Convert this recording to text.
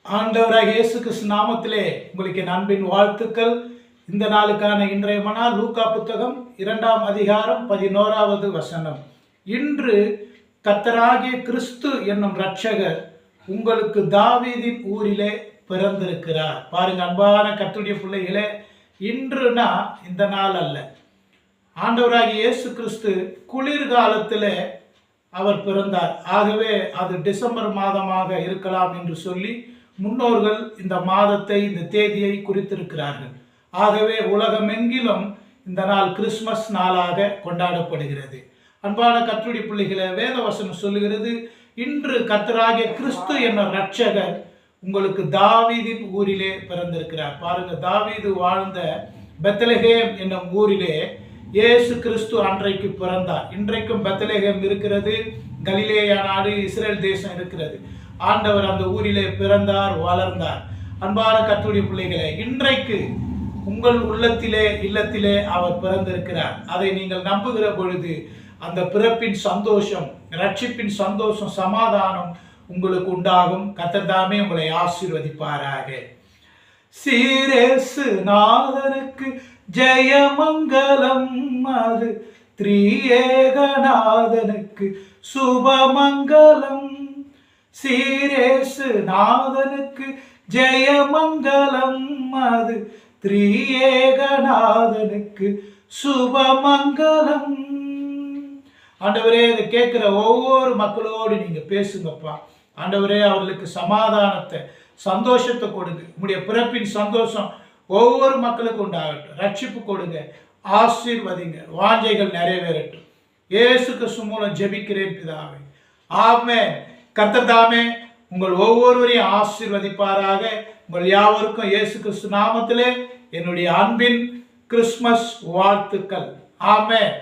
ஆண்டவராக இயேசு கிறிஸ்து நாமத்திலே உங்களுக்கு என் அன்பின் வாழ்த்துக்கள். இந்த நாளுக்கான இன்றைய மனா லூக்கா புத்தகம் 2ஆம் அதிகாரம் 11வது வசனம். இன்று கர்த்தராகிய கிறிஸ்து என்னும் இரட்சகர் உங்களுக்கு தாவீதின் ஊரிலே பிறந்திருக்கிறார். பாருங்க அன்பான கர்த்தருடைய பிள்ளைகளே, இன்றுனா இந்த நாள் அல்ல. ஆண்டவராகிய இயேசு கிறிஸ்து குளிர்காலத்திலே அவர் பிறந்தார். ஆகவே அது டிசம்பர் மாதமாக இருக்கலாம் என்று சொல்லி முன்னோர்கள் இந்த மாதத்தை, இந்த தேதியை குறித்திருக்கிறார்கள். ஆகவே உலகமெங்கிலும் இந்த நாள் கிறிஸ்மஸ் நாளாக கொண்டாடப்படுகிறது. அன்பான கர்த்தருடைய பிள்ளைகளை, வேதவசனம் சொல்லுகிறது, இன்று கர்த்தராகிய கிறிஸ்து என்ற இரட்சகர் உங்களுக்கு தாவீதின் ஊரிலே பிறந்திருக்கிறார். பாருங்க, தாவீது வாழ்ந்த பெத்லகேம் என்னும் ஊரிலே இயேசு கிறிஸ்து அன்றைக்கு பிறந்தார். இன்றைக்கும் பெத்லகேம் இருக்கிறது, கலிலேயா நாடு, இஸ்ரேல் தேசம் இருக்கிறது. ஆண்டவர் அந்த ஊரிலே பிறந்தார், வளர்ந்தார். அன்பான கர்த்தருடைய பிள்ளைகளே, இன்றைக்கு உங்கள் உள்ளத்திலே, இல்லத்திலே அவர் பிறந்திருக்கிறார். அதை நீங்கள் நம்புகிற பொழுது அந்த பிறப்பின் சந்தோஷம், ரட்சிப்பின் சந்தோஷம், சமாதானம் உங்களுக்கு உண்டாகும். கர்த்தர் தாமே உங்களை ஆசீர்வதிப்பாராக. சீரேசு நாதனுக்கு ஜெயமங்கலம், அது திரியேகநாதனுக்கு சுபமங்கலம். சீரேசு நாதனுக்கு ஜெயமங்கலம், அது திரியேகநாதனுக்கு சுபமங்கலம். ஆண்டவரே, இதை கேட்கிற ஒவ்வொரு மக்களோடு நீங்க பேசுங்கப்பா. ஆண்டவரே, அவர்களுக்கு சமாதானத்தை, சந்தோஷத்தை கொடுங்க. உங்களுடைய பிறப்பின் சந்தோஷம் ஒவ்வொரு மக்களுக்கு உண்டாகட்டும். ரட்சிப்பு கொடுங்க, ஆசீர்வதிங்க, வாஞ்சைகள் நிறைவேறட்டும். இயேசு கிறிஸ்து மூலம் ஜெபிக்கிறேன் பிதாவே, ஆமென். கர்த்தர் தாமே உங்கள் ஒவ்வொருவரையும் ஆசீர்வதிப்பாராக. உங்கள் யாவருக்கும் இயேசு கிறிஸ்து நாமத்திலே என்னுடைய அன்பின் கிறிஸ்மஸ் வாழ்த்துக்கள். ஆமென்.